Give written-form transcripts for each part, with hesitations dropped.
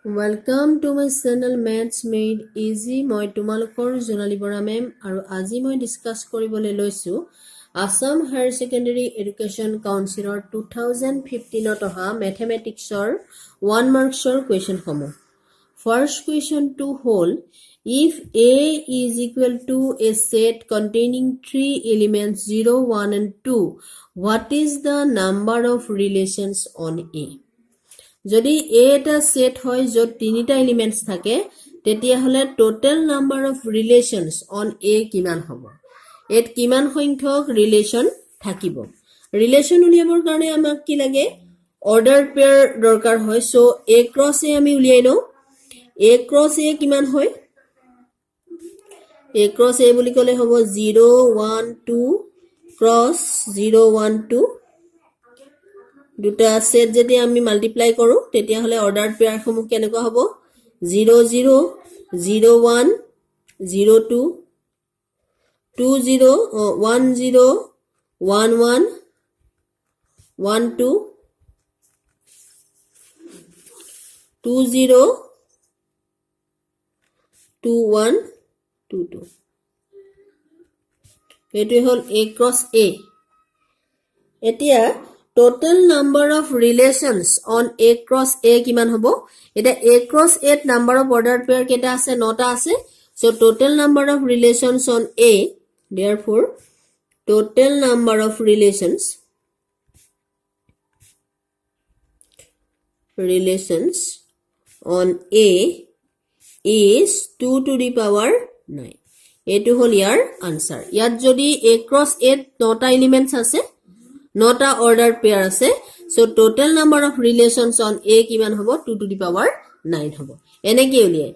Welcome to my channel Maths Made Easy. মই তোমালোকৰ Jonali Bora ma'am আৰু আজি মই ডিসকাস কৰিবলৈ লৈছো আসাম হায়াৰ সেকেন্ডাৰী এডুকেশন কাউন্সিলৰ 2015 ত অহা ম্যাথমেটিক্সৰ 1 মাৰ্কছৰ কুৱেশ্যন সমূহ First question to whole if A is equal to a set containing 3 elements 0 1 and 2 what is the number of relations on A যদি A এটা সেট হয় যত তিনিটা এলিমেন্টস থাকে তেতিয়া হলে total number of relations on A কিমান হ'ব এত কিমান সংখ্যক রিলেশন থাকিব রিলেশন উলিয়াবৰ কাৰণে আমাক কি লাগে অৰ্ডাৰ পেয়াৰ দৰকাৰ হয় সো A ক্ৰস A আমি উলিয়াই লও A ক্ৰস A কিমান হয় A ক্ৰস A বুলি ক'লে হ'ব 0 1 2 ক্ৰস 0 1 2 দুটা সেট যদি আমি মাল্টিপ্লাই কৰো তেতিয়া হলে অৰ্ডাৰ পেয়াৰ সমূহ কেনেকুৱা হ'ব 0 0 0 1 0 2 2 0 1 0 1 1 1 2 2 0 2 1 2 2 এটো হল A ক্ৰস A এতিয়া total number of relations on A cross A কিমান হ'ব এটা A cross A number of order pair কেটা আছে 9টা আছে so total number of relations on A therefore total number of relations on A is 2 to the power 9 এটো হল ইয়াৰ answer ইয়াত যদি A cross A 9টা elements আছে নটা অর্ডার পেয়ার আছে so total number of relations on A কিমান হ'ব 2 to the power 9 হ'ব এনে কি উলিয়াই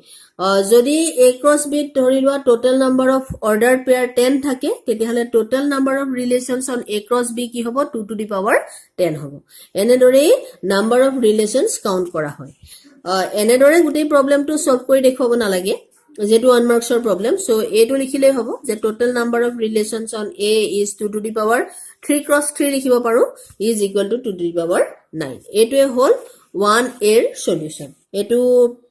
যদি A ক্ৰস B ধৰি লোৱা total number of order pair 10 থাকে তেতিয়া হলে total number of relations on A cross B কি হ'ব 2 টু দি পাৱাৰ 10 হ'ব এনেদৰে নাম্বাৰ অফ ৰিলেশনস কাউন্ট কৰা হয় এনেদৰে গোটেই প্ৰবলেমটো সলভ কৰি দেখুৱাব নালাগে যেটো 1 মাৰ্কছৰ প্ৰবলেম সো এটো লিখিলে হ'ব যে total number of relations on A is 2 to the power 3 cross 3 লিখিব পাৰো is equal to 2 to the power 9 এটোৱে হল 1 এৰ সলিউশন এটো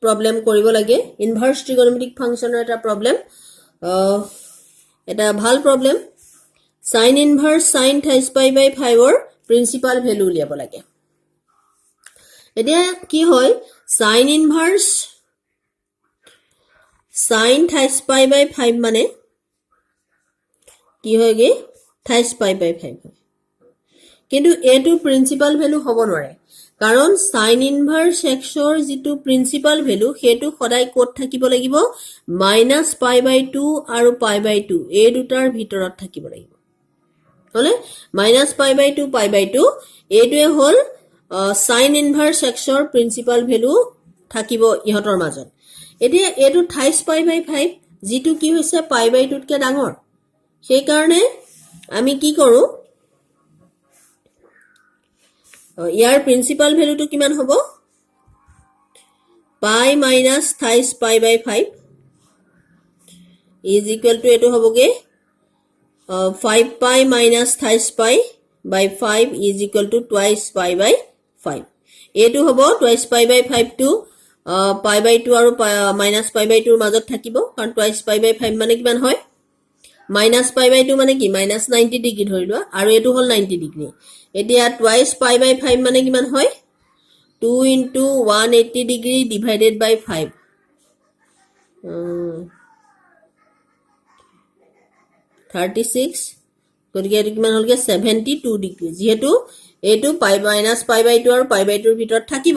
প্ৰবলেম কৰিব লাগে ইনভাৰ্স ট্ৰিগনোমেট্ৰিক ফাংশনৰ এটা প্ৰবলেম এটা ভাল problem sin inverse sin theta pi by 5 ৰ প্ৰিন্সিপাল ভ্যালু উলিয়াব লাগে এতিয়া কি হয় sin inverse sin theta pi by 5 মানে কি হয়গে theta pi by 5 কিন্তু এটো প্রিন্সিপাল ভ্যালু হ'ব নোৱাৰে কাৰণ sin inverse x ৰ যেটো প্ৰিন্সিপাল ভ্যালু হেতু সদায় কোড থাকিব লাগিব -pi by 2 আৰু pi by 2 এই দুটাৰ ভিতৰত থাকিব লাগিব হলে -pi by 2 pi by 2 এইটোৱে হল sin inverse x ৰ প্ৰিন্সিপাল ভ্যালু থাকিব ইহতৰ মাজত এতিয়া এটো theta pi by 5 যেটো কি হৈছে pi by 2 তকে ডাঙৰ সেই কাৰণে আমি কি কৰো ইয়াৰ প্রিন্সিপাল ভ্যালুটো কিমান হ'ব pi minus theta pi by 5 is equal to এটো হ'বগে 5 pi minus theta pi by 5 is equal to twice pi by 5 এটো হ'ব twice pi by 5 to pi by 2 আৰু minus pi by 2 ৰ মাজত থাকিব কাৰণ twice pi by 5 মানে কিমান হয় minus pi by 2 মানে কি minus 90 ডিগ্ৰী ধৰি লোৱা আৰু এটো হল 90 ডিগ্ৰী এতিয়া twice pi by 5 মানে কিমান হয় 2 into 180 degree divided by 5 36 গতিকে এটো কিমান হলগে 72 ডিগ্ৰী যেহেতু এটো pi minus pi by 2 আৰু pi by 2 ৰ ভিতৰত থাকিব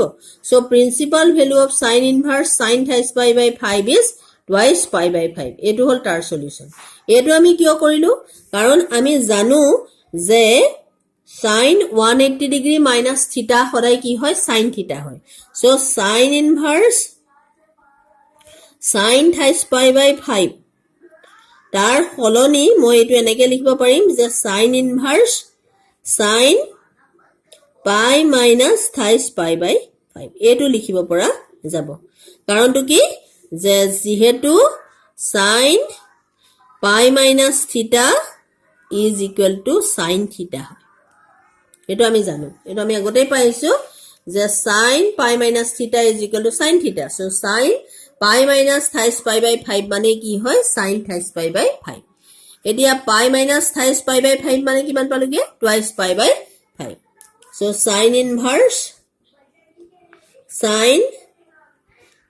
so principal value of sin inverse sin theta pi by 5 is twice pi by 5 এটো হল তাৰ সলিউশন এটো আমি কিয় কৰিলো কাৰণ আমি জানো যে sin 180 degree minus theta সদায় কি হয় sin theta হয় so sin inverse sin theta pi by 5 তাৰ হলনি মই এটো এনেকে লিখিব পাৰিম যে sin inverse sin pi minus theta pi by 5 এটো লিখিব পৰা যাব কাৰণটো কি যে যেহেতু sin pi minus theta is equal to sin theta এটো আমি জানো এটো আমি আগতেই পাইছো যে sin pi minus theta is equal to sin theta. So sin pi minus thrice pi by 5 মানে কি হয় sin thrice pi by 5. এতিয়া pi minus thrice pi by 5 মানে কিমান পালোগে twice pi by 5. So sin inverse sin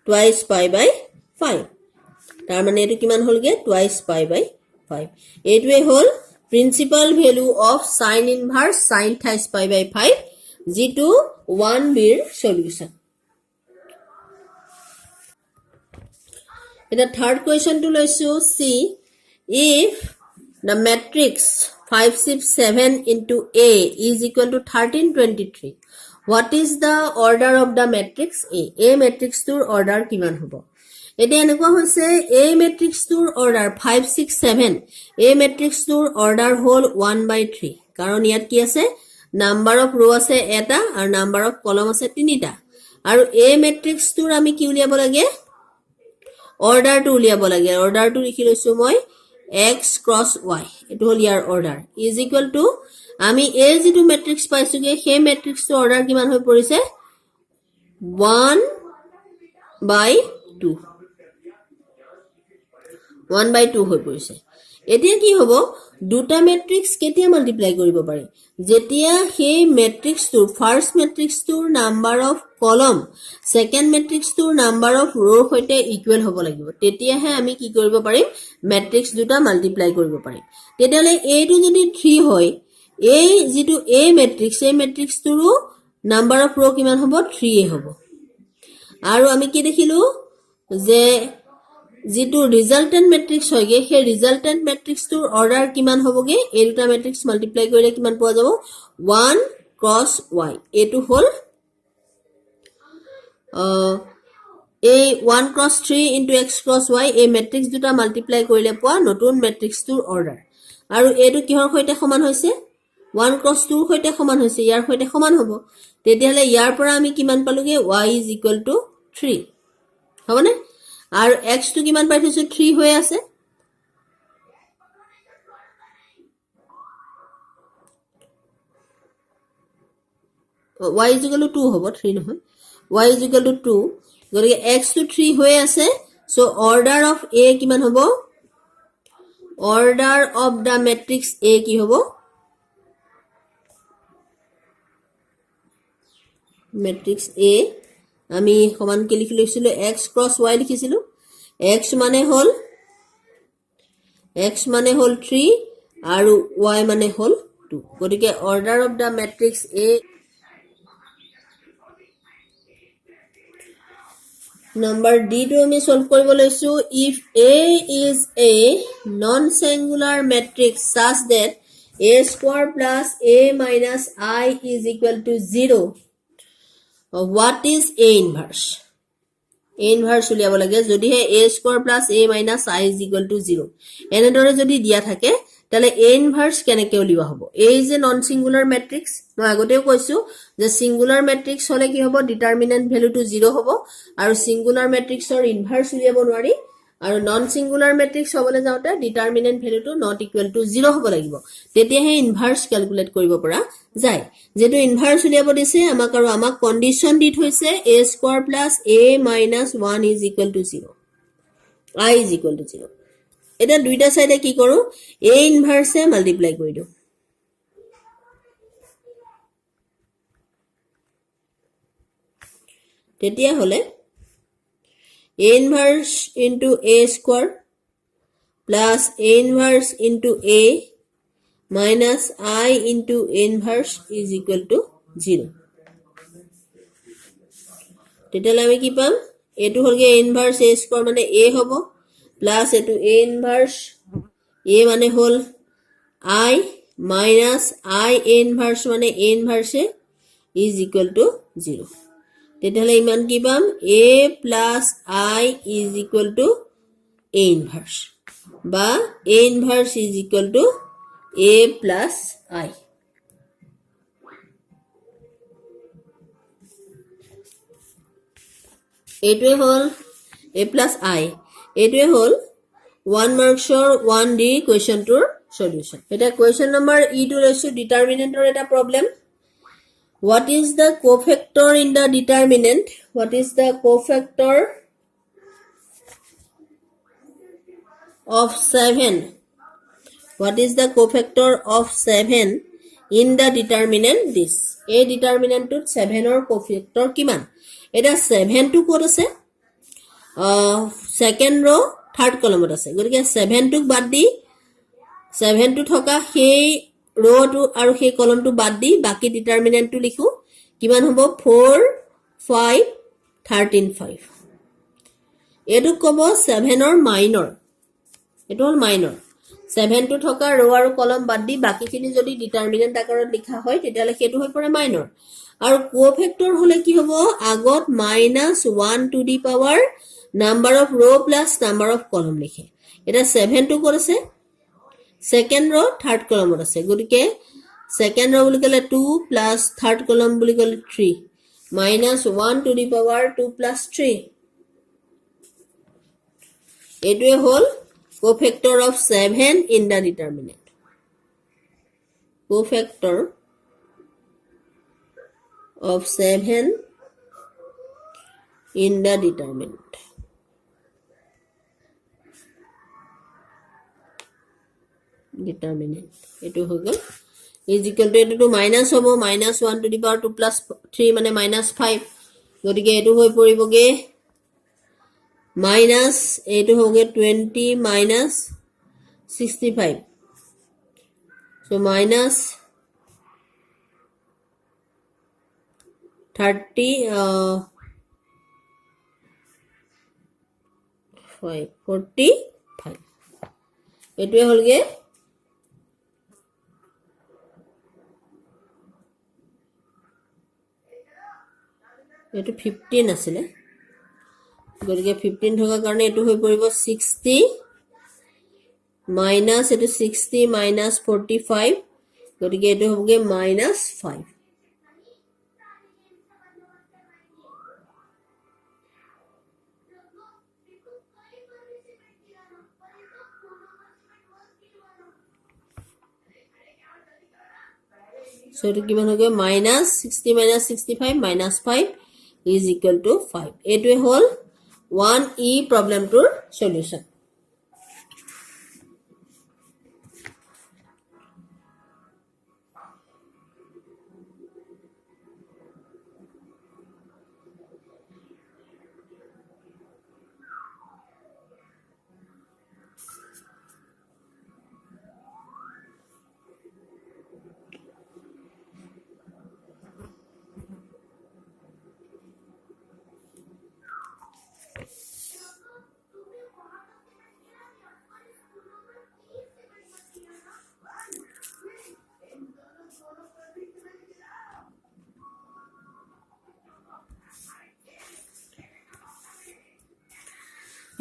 twice pi by 5. তাৰ মানে এটো কিমান হলগে twice pi by 5. এইটোৱে হল principal value of sin inverse sin thrice pi by 5 যেটো 1b এর সলিউশন. এটা third question to লৈছো see if the matrix 5 6 7 into A is equal to 13 23 what is the order of the matrix A matrix tour order কিমান হ'ব এটা এনেকুৱা হৈছে A matrix tour order 5 6 7 A matrix tour order হল 1/3 কাৰণ ইয়াত কি আছে number of row আছে এটা আৰু number of column আছে তিনিটা আৰু A matrix tour আমি কি উলিয়াব লাগে order to উলিয়াব লাগে order to লিখি লৈছো মই x cross y এটো হল ইয়াৰ order is equal to আমি a যেটো matrix পাইছোগে সেই matrix to order কিমান হৈ পৰিছে 1/2 1/2 হৈ পৰিছে এতিয়া কি হ'ব দুটা matrix কেতিয়া মাল্টিপ্লাই কৰিব পাৰি যেতিয়া সেই matrix to first matrix to number of column second matrix to number of row হৈতে ইকুৱেল হ'ব লাগিব তেতিয়াহে আমি কি কৰিব পাৰিম matrix দুটা মাল্টিপ্লাই কৰিব পাৰিম তেতিয়ালে a টো যদি 3 হয় a যেটো a matrix এই matrix টোৰ number of row কিমান হ'ব 3 এ হ'ব আৰু আমি কি দেখিলো যে যেটো ৰিজাল্টেন্ট ম্যাট্ৰিক্স হয়গে সেই ৰিজাল্টেন্ট ম্যাট্ৰিক্স টোৰ অৰ্ডাৰ কিমান হ'বগে এই দুটা ম্যাট্ৰিক্স মাল্টিপ্লাই কৰিলে কিমান পোৱা যাব 1 ক্ৰস y এটো হল এই 1 cross 3 into x cross y এই ম্যাট্ৰিক্স দুটা মাল্টিপ্লাই কৰিলে পোৱা নতুন ম্যাট্ৰিক্স টোৰ অৰ্ডাৰ আৰু এটো কিহৰ সৈতে সমান হৈছে 1 ক্ৰস 2 সৈতে সমান হৈছে ইয়াৰ সৈতে সমান হ'ব তেতিয়ালে ইয়াৰ পৰা আমি কিমান পালোগে y is equal to 3 হবনে আর x to কিমান পাই থৈছো 3 হৈ আছে y is equal to 2 হ'ব 3 নহয় y is equal to 2 গতিকে x to 3 হৈ আছে so order of a কিমান হ'ব order of the matrix a কি হ'ব matrix a আমি সমান কি লিখি লৈছিলো x cross y লিখিছিলো x মানে হল 3 আৰু y মানে হল 2 গতিকে order of the matrix A number D টো আমি সলভ কৰিব লৈছো if A is a non singular matrix such that a square plus a minus I is equal to 0 what is A inverse A inverse উলিয়াব লাগে যদি হে a square plus a minus I is equal to 0 এনেদৰে যদি দিয়া থাকে তাহলে A inverse কেনেকৈ উলিওৱা হ'ব A is a non singular matrix মই আগতেও কৈছো যে singular matrix হলে কি হ'ব determinant value to 0 হ'ব আৰু singular matrix ৰ inverse উলিয়াব নোৱাৰি আৰু non singular matrix হ'বলৈ যাওতে determinant value to not equal to 0 হ'ব লাগিব তেতিয়াহে inverse calculate কৰিব পৰা যায় যেটো inverse উলিয়াব দিছে আমাক আৰু আমাক কন্ডিশন দি থৈছে a square plus a minus 1 is equal to 0 I is equal to 0 এটা দুইটা সাইডে কি কৰো a inverse এ মাল্টিপ্লাই কৰি দিও তেতিয়া হলে a inverse into a square plus a inverse into a minus I into a inverse is equal to 0 তেতিয়ালে আমি কি পাম এটো হলগে a inverse a square মানে a হ'ব plus এটো a inverse a মানে হল I minus I a inverse মানে a inverse is equal to 0 তেতিয়ালে ইমান কি পাম a plus I is equal to a inverse বা a inverse is equal to a plus I এইটোৱে হল a plus I এইটোৱে হল 1 মাৰ্কছৰ 1D কুৱেশ্যনটোৰ solution এটা question number E টো লৈছো ডিটাৰমিনেন্টৰ এটা problem What is the cofactor in the determinant? What is the cofactor of 7? What is the cofactor of 7 in the determinant? This. A determinant to 7 or cofactor kiman? Eta 7 to kod ase? Second row, third column ase. Gotike 7 to bad di 7 to thoka সেই row to আৰু সেই column to bad di baki determinant to likhu কিমান হ'ব 4 5 13 5 এটো কব 7 or minor এটো হল minor 7 to thoka row আৰু column bad di baki খিনি যদি determinant আকাৰত লিখা হয় তেতিয়ালে হেতু হৈ পৰে minor আৰু cofactor হলে কি হ'ব আগত -1 to the power number of row plus number of column লিখে এটা 7 to কৰিছে second row third column আছে গতিকে second row বুলি কলে 2 plus third column বুলি কলে 3 -1 to the power 2 plus 3 এটোৱে হল cofactor of 7 in the determinant cofactor of 7 in the determinant এটো হৈ গল is equal to এটো to minus হ'ব -1 to the power 2 plus 3 মানে -5 গতিকে এটো হৈ পৰিবগে minus এটো হ'গে 20 minus 65 so minus 30 45 এটোৱে হ'লগে এটো 15 আছিলে গতিকে 15 থকা কাৰণে এটো হৈ পৰিব 60 minus এটো 60 minus 45 গতিকে এটো হ'বগে -5 so এটো কিমান হবে -60 minus 65 minus 5 is equal to 5 এটোৱে হল 1e problem tour solution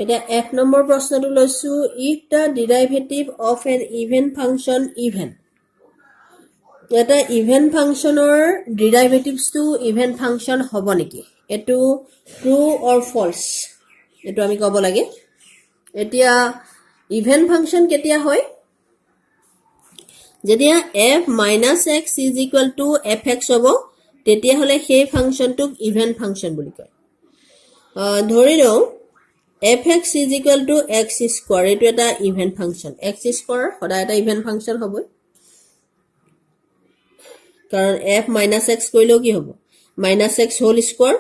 এটা এক নম্বৰ প্ৰশ্নটো লৈছো if the derivative of an even function even এটা even functionৰ derivatives to even function হ'ব নেকি এটো true or false এটো আমি ক'ব লাগে এতিয়া even function কেতিয়া হয় যেতিয়া f minus x is equal to fx হ'ব তেতিয়া হলে সেই ফাংশনটোক even function বুলি কয় ধৰি লও fx is equal to x square এটো এটা even function x square সদায় এটা even function হ'ব কাৰণ f minus x কইলেও কি হ'ব minus x whole square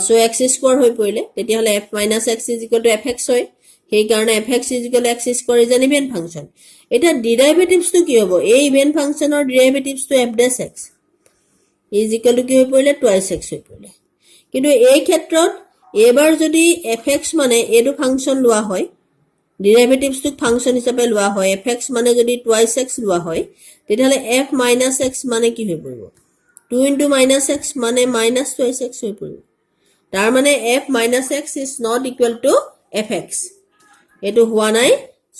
so x square হৈ পৰিলে তেতিয়া হলে f minus x is equal to fx হয় সেই কাৰণে fx is equal to x square is an even function এটা derivatives to কি হ'ব এই even functionৰ derivatives to f dash x is equal to কি হৈ পৰিলে twice x হৈ পৰিলে কিন্তু এই ক্ষেত্ৰত এবাৰ যদি fx মানে এটো ফাংশন লোৱা হয় derivatives to ফাংশন হিচাপে লোৱা হয় fx মানে যদি twice x লোৱা হয় তেতিয়াহলে f minus x মানে কি হৈ পৰিব 2 into minus x মানে minus twice x হৈ পৰিব তাৰ মানে f minus x is not equal to fx এটো হোৱা নাই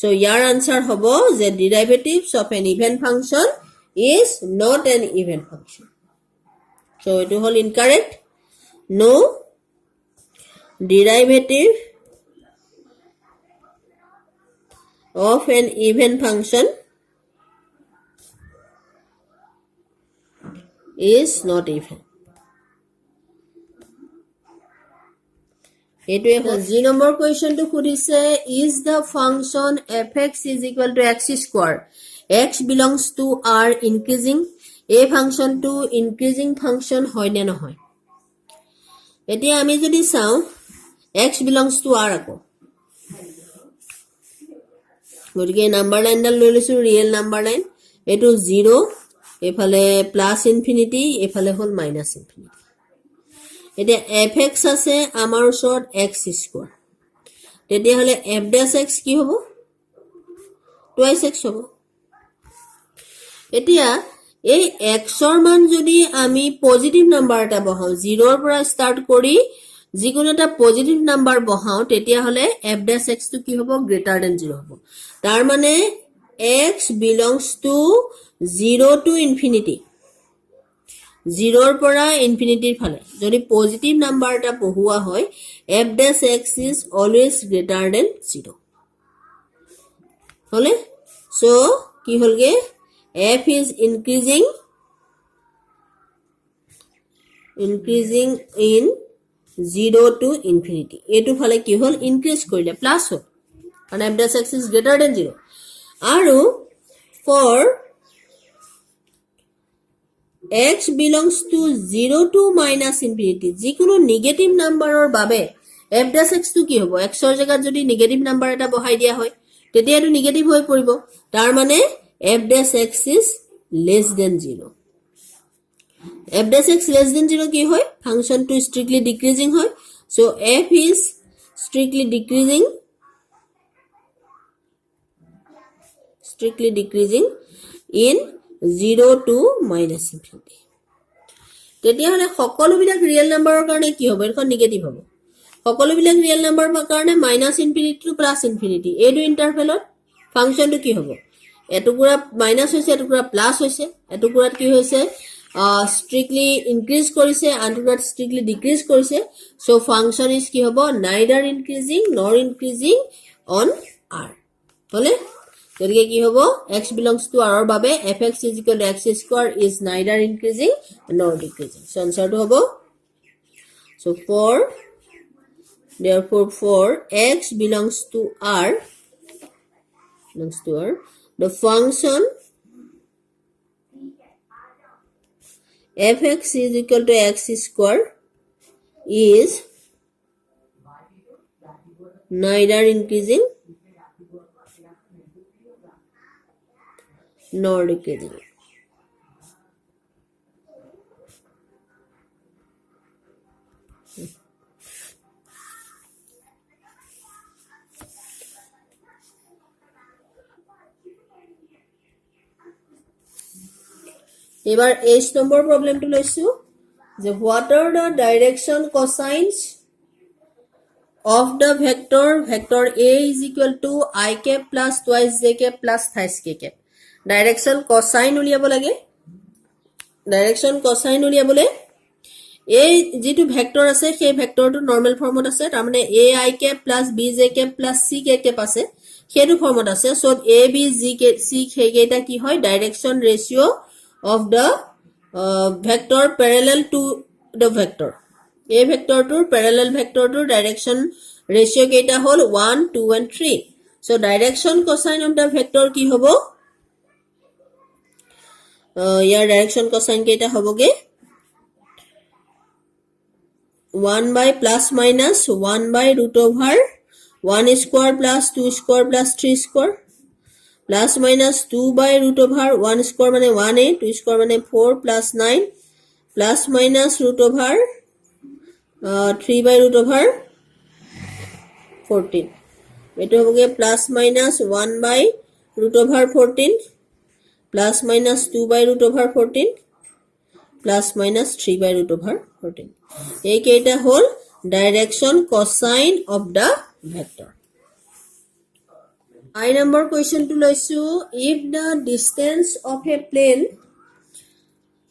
so ইয়াৰ আনসাৰ হ'ব যে derivatives of an even function is not an even function so এটো হল incorrect no derivative of an even function is not even. এইটোৱে G number কুৱেশ্যনটো সুধিছে is the function fx is equal to x square x belongs to r increasing এই ফাংচনটো increasing function হয় নে নহয় এতিয়া আমি যদি চাও x belongs to r আকৌ গতিকে নাম্বাৰ লাইনডাল লৈ লৈছো ৰিয়েল নাম্বাৰ লাইন এটো 0 এফালে প্লাস ইনফিনিটি এফালে হল মাইনাস ইনফিনিটি এতিয়া fx আছে আমাৰ ওচৰত x স্কয়াৰ তেতিয়া হলে f dash x কি হ'ব twice x হ'ব এতিয়া এই x ৰ মান যদি আমি পজিটিভ নাম্বাৰ এটা বহাও 0 ৰ পৰা স্টাৰ্ট কৰি যিকোনো এটা পজিটিভ নাম্বাৰ বহাও তেতিয়া হলে f dash x টো কি হ'ব গ্ৰেটাৰ দেন 0 হ'ব তাৰ মানে x belongs to 0 to infinity 0 ৰ পৰা ইনফিনিটিৰ ফালে যদি পজিটিভ নাম্বাৰ এটা বহুৱা হয় f dash x is always greater than 0 হলে সো কি হলগে f is increasing in 0 to infinity এটো ফালে কি হল ইনক্রিজ কৰিলে plus hall and f dash x is greater than 0 আৰু for x belongs to 0 to minus infinity যিকোনো negative নাম্বাৰৰ বাবে f dash x টো কি হ'ব x ৰ জায়গাত যদি নেগেটিভ নাম্বাৰ এটা বহাই দিয়া হয় তেতিয়া এটো নেগেটিভ হৈ পৰিব তাৰ মানে f dash x is less than 0 f dash x less than 0 কি হয় ফাংশন টো strictly decreasing হয় so f is strictly decreasing in 0 to minus infinity তেতিয়া হলে সকলো বিলাক ৰিয়েল নাম্বাৰৰ কাৰণে কি হ'ব এখন নেগেটিভ হ'ব সকলো বিলাক ৰিয়েল নাম্বাৰৰ কাৰণে minus infinity two plus infinity এইটো ইন্টাৰভেলত ফাংশনটো কি হ'ব এটুকুৰা মাইনাস হৈছে এটুকুৰা প্লাস হৈছে এটুকুৰাত কি হৈছে strictly increase কৰিছে আনটুকুৰাত strictly decrease কৰিছে so function is কি হ'ব neither increasing nor increasing on r হলে গতিকে কি হ'ব x belongs to r ৰ বাবে fx is equal to x square is neither increasing nor decreasing so answer টো হ'ব so therefore for x belongs to r the function fx is equal to x square is neither increasing nor decreasing এবাৰ h number প্ৰবলেমটো লৈছো যে what are the direction cosines of the vector a is equal to I cap plus twice j cap plus thrice k cap direction cosine উলিয়াব লাগে direction cosine উলিয়াবলে এই যেটো vector আছে সেই ভেক্টৰটো নৰমাল ফৰ্মত আছে তাৰ মানে a I cap plus b j cap plus c k cap আছে সেইটো ফর্মত আছে so a b g c সেইকেইটা কি হয় direction ratio of the vector parallel to the vector a vector to parallel vector to direction ratio কেইটা হল 1 2 and 3 so direction cosine of the vector কি হবো ইয়াৰ direction cosine কেইটা হবগে 1 by plus minus 1 by root over 1 square plus 2 square plus 3 square plus minus 2 by root over 1 square মানে 1a 2 square মানে 4 plus 9 plus minus root over 3 by root over 14 এটো হবগে plus minus 1 by root over 14 plus minus 2 by root over 14 plus minus 3 by root over 14 এই কেইটা হল direction cosine of the vector I number question to লৈছো if the distance of a plane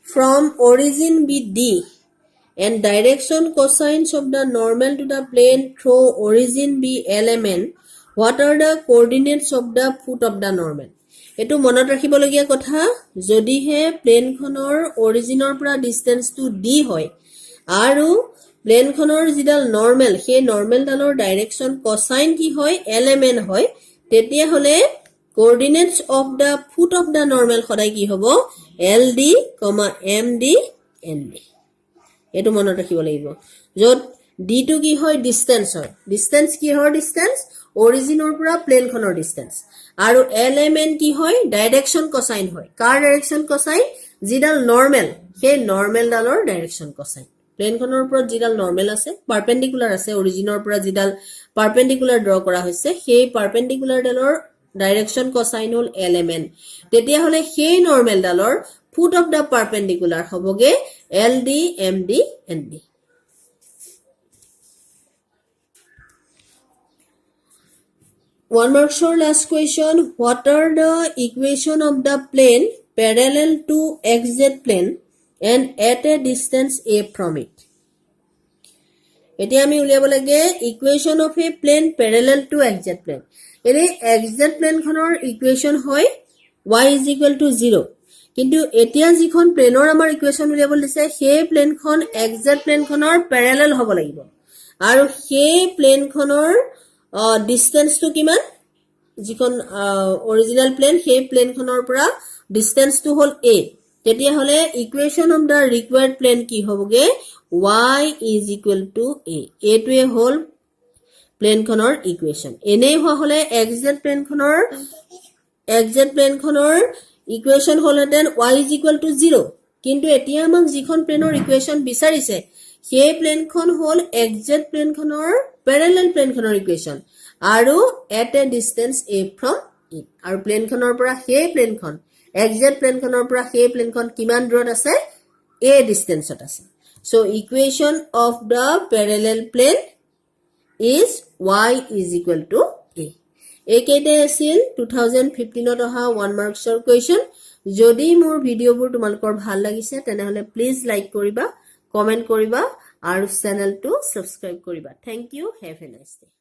from origin be d and direction cosines of the normal to the plane through origin be lmn what are the coordinates of the foot of the normal এটো মনত ৰাখিবলগীয়া কথা যদিহে প্লেনখনৰ অৰিজিনৰ পৰা ডিসটেন্সটো d হয় আৰু প্লেনখনৰ যিডাল normal সেই নৰ্মেলডালৰ ডাইৰেকশন কোসাইন কি হয় lmn হয় তেতিয়া হলে coordinates of the foot of the normal সদায় কি হ'ব ld, md, nd এটো মনত ৰাখিব লাগিব যত d টু কি হয় ডিসটেন্স হয় ডিসটেন্স কি হয় ডিসটেন্স অৰিজিনৰ পৰা প্লেনখনৰ ডিসটেন্স আৰু lmn কি হয় ডাইৰেকশন কোসাইন হয় কাৰ ডাইৰেকশন কোসাইন যিডাল নৰ্মেল সেই নৰ্মেলডালৰ ডাইৰেকশন কোসাইন প্লেনখনৰ ওপৰত যিডাল নৰ্মেল আছে পাৰপেন্ডিকুলাৰ আছে অৰিজিনৰ পৰা যিডাল পাৰপেন্ডিকুলাৰ ড্ৰ কৰা হৈছে সেই পাৰপেন্ডিকুলাৰ ডালৰ ডাইৰেকশন কোসাইন হল lmn তেতিয়া হলে সেই নৰ্মেলডালৰ ফুট অফ দা পাৰপেন্ডিকুলাৰ হবগে ld, md, nd One marks for last question. What are the equation of the plane parallel to xz plane and at a distance a from it? এতিয়া আমি উলিয়াব লাগে equation of a plane parallel to xz plane. এনে xz plane খনৰ equation হয় y is equal to 0. কিন্তু এতিয়া যিখন প্লেনৰ আমাৰ equation উলিয়াব দিছে সেই প্লেনখন xz plane খনৰ parallel হ'ব লাগিব আৰু সেই প্লেনখনৰ ডিসটেন্স টু কিমান যিখন অৰিজিনাল প্লেন সেই প্লেনখনৰ পৰা ডিসটেন্স টু হল a তেতিয়া হলে ইকুৱেচন অফ দা ৰিকোয়াৰ্ড প্লেন কি হ'বগে y is equal to a এটোৱে হল প্লেনখনৰ ইকুৱেচন এনে হোৱা হলে xz প্লেনখনৰ ইকুৱেচন হলহেতেন y is equal to 0 কিন্তু এতিয়া আমাক যিখন প্লেনৰ ইকুৱেচন বিচাৰিছে সেই প্লেনখন হল xz প্লেনখনৰ প্যাৰেলাল প্লেনখনৰ ইকুৱেচন আৰু at a distance a from it আৰু প্লেনখনৰ পৰা সেই প্লেনখন xz প্লেনখনৰ পৰা সেই প্লেনখন কিমান দূৰত আছে a ডিসটেন্সত আছে so equation of the parallel plane is y is equal to a একেইতে আছিল 2015ত অহা 1 মাৰ্কছৰ কোৱেশ্চন যদি মোৰ ভিডিঅ'বোৰ তোমালোকৰ ভাল লাগিছে তেনেহলে প্লিজ লাইক কৰিবা কমেন্ট কৰিবা আৰু চেনেলটো সাবস্ক্ৰাইব কৰিবা thank you have a nice day